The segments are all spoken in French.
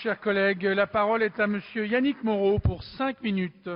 chers collègues. La parole est à Monsieur Yannick Moreau pour 5 minutes.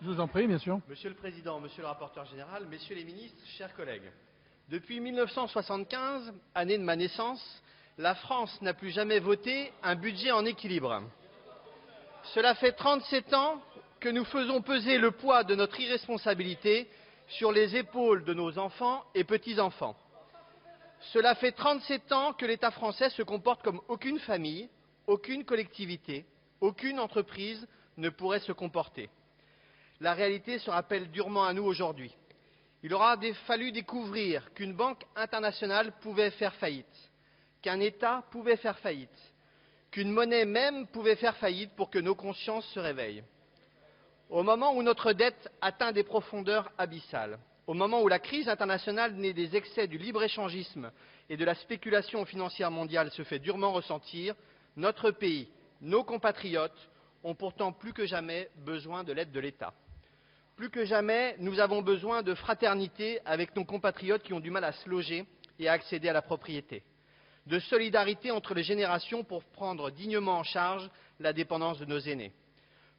Je vous en prie, bien sûr. Monsieur le Président, Monsieur le rapporteur général, Messieurs les ministres, chers collègues, depuis 1975, année de ma naissance, la France n'a plus jamais voté un budget en équilibre. Cela fait 37 ans que nous faisons peser le poids de notre irresponsabilité sur les épaules de nos enfants et petits-enfants. Cela fait 37 ans que l'État français se comporte comme aucune famille, aucune collectivité, aucune entreprise ne pourrait se comporter. La réalité se rappelle durement à nous aujourd'hui. Il aura fallu découvrir qu'une banque internationale pouvait faire faillite, qu'un État pouvait faire faillite, qu'une monnaie même pouvait faire faillite pour que nos consciences se réveillent. Au moment où notre dette atteint des profondeurs abyssales, au moment où la crise internationale née des excès du libre-échangisme et de la spéculation financière mondiale se fait durement ressentir, notre pays, nos compatriotes ont pourtant plus que jamais besoin de l'aide de l'État. Plus que jamais, nous avons besoin de fraternité avec nos compatriotes qui ont du mal à se loger et à accéder à la propriété. De solidarité entre les générations pour prendre dignement en charge la dépendance de nos aînés.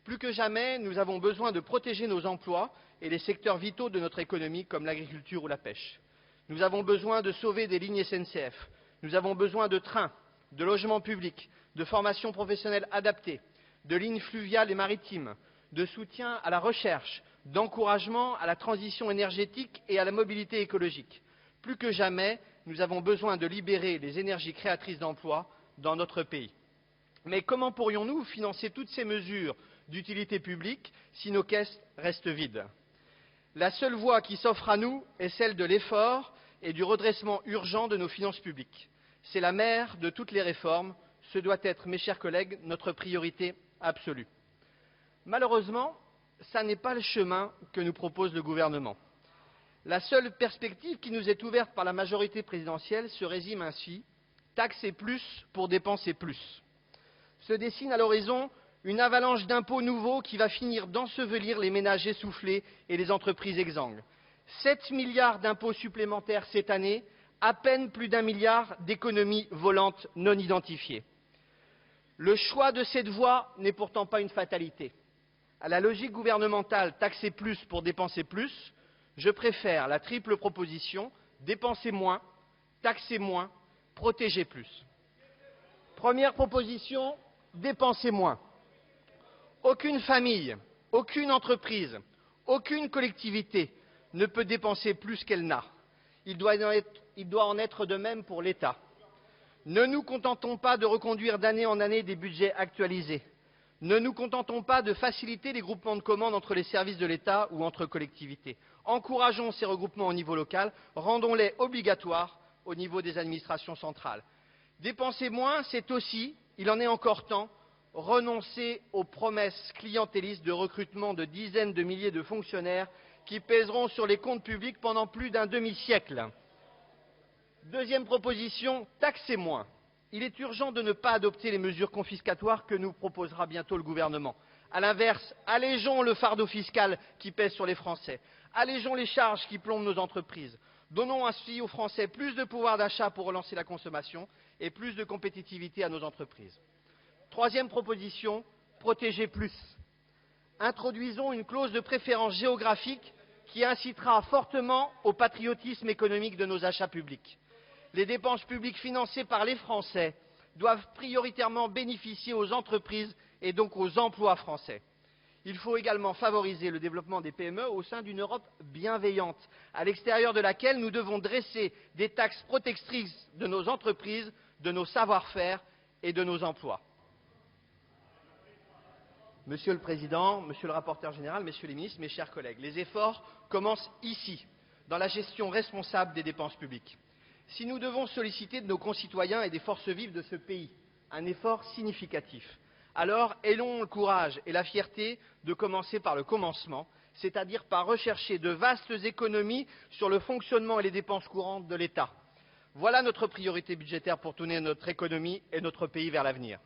Plus que jamais, nous avons besoin de protéger nos emplois et les secteurs vitaux de notre économie comme l'agriculture ou la pêche. Nous avons besoin de sauver des lignes SNCF. Nous avons besoin de trains, de logements publics, de formations professionnelles adaptées, de lignes fluviales et maritimes, de soutien à la recherche, d'encouragement à la transition énergétique et à la mobilité écologique. Plus que jamais, nous avons besoin de libérer les énergies créatrices d'emplois dans notre pays. Mais comment pourrions-nous financer toutes ces mesures d'utilité publique si nos caisses restent vides? La seule voie qui s'offre à nous est celle de l'effort et du redressement urgent de nos finances publiques. C'est la mère de toutes les réformes. Ce doit être, mes chers collègues, notre priorité absolue. Malheureusement, ça n'est pas le chemin que nous propose le gouvernement. La seule perspective qui nous est ouverte par la majorité présidentielle se résume ainsi: taxer plus pour dépenser plus. Se dessine à l'horizon une avalanche d'impôts nouveaux qui va finir d'ensevelir les ménages essoufflés et les entreprises exsangues. 7 milliards d'impôts supplémentaires cette année, à peine plus d'1 milliard d'économies volantes non identifiées. Le choix de cette voie n'est pourtant pas une fatalité. À la logique gouvernementale taxer plus pour dépenser plus, je préfère la triple proposition dépenser moins, taxer moins, protéger plus. Première proposition, dépenser moins. Aucune famille, aucune entreprise, aucune collectivité ne peut dépenser plus qu'elle n'a. Il doit en être de même pour l'État. Ne nous contentons pas de reconduire d'année en année des budgets actualisés. Ne nous contentons pas de faciliter les groupements de commandes entre les services de l'État ou entre collectivités. Encourageons ces regroupements au niveau local, rendons-les obligatoires au niveau des administrations centrales. Dépenser moins, c'est aussi, il en est encore temps, renoncer aux promesses clientélistes de recrutement de dizaines de milliers de fonctionnaires qui pèseront sur les comptes publics pendant plus d'un demi-siècle. Deuxième proposition, taxer moins. Il est urgent de ne pas adopter les mesures confiscatoires que nous proposera bientôt le gouvernement. À l'inverse, allégeons le fardeau fiscal qui pèse sur les Français. Allégeons les charges qui plombent nos entreprises. Donnons ainsi aux Français plus de pouvoir d'achat pour relancer la consommation et plus de compétitivité à nos entreprises. Troisième proposition, protéger plus. Introduisons une clause de préférence géographique qui incitera fortement au patriotisme économique de nos achats publics. Les dépenses publiques financées par les Français doivent prioritairement bénéficier aux entreprises et donc aux emplois français. Il faut également favoriser le développement des PME au sein d'une Europe bienveillante, à l'extérieur de laquelle nous devons dresser des taxes protectrices de nos entreprises, de nos savoir-faire et de nos emplois. Monsieur le Président, Monsieur le rapporteur général, Messieurs les ministres, mes chers collègues, les efforts commencent ici, dans la gestion responsable des dépenses publiques. Si nous devons solliciter de nos concitoyens et des forces vives de ce pays un effort significatif, alors ayons le courage et la fierté de commencer par le commencement, c'est-à-dire par rechercher de vastes économies sur le fonctionnement et les dépenses courantes de l'État. Voilà notre priorité budgétaire pour tourner notre économie et notre pays vers l'avenir.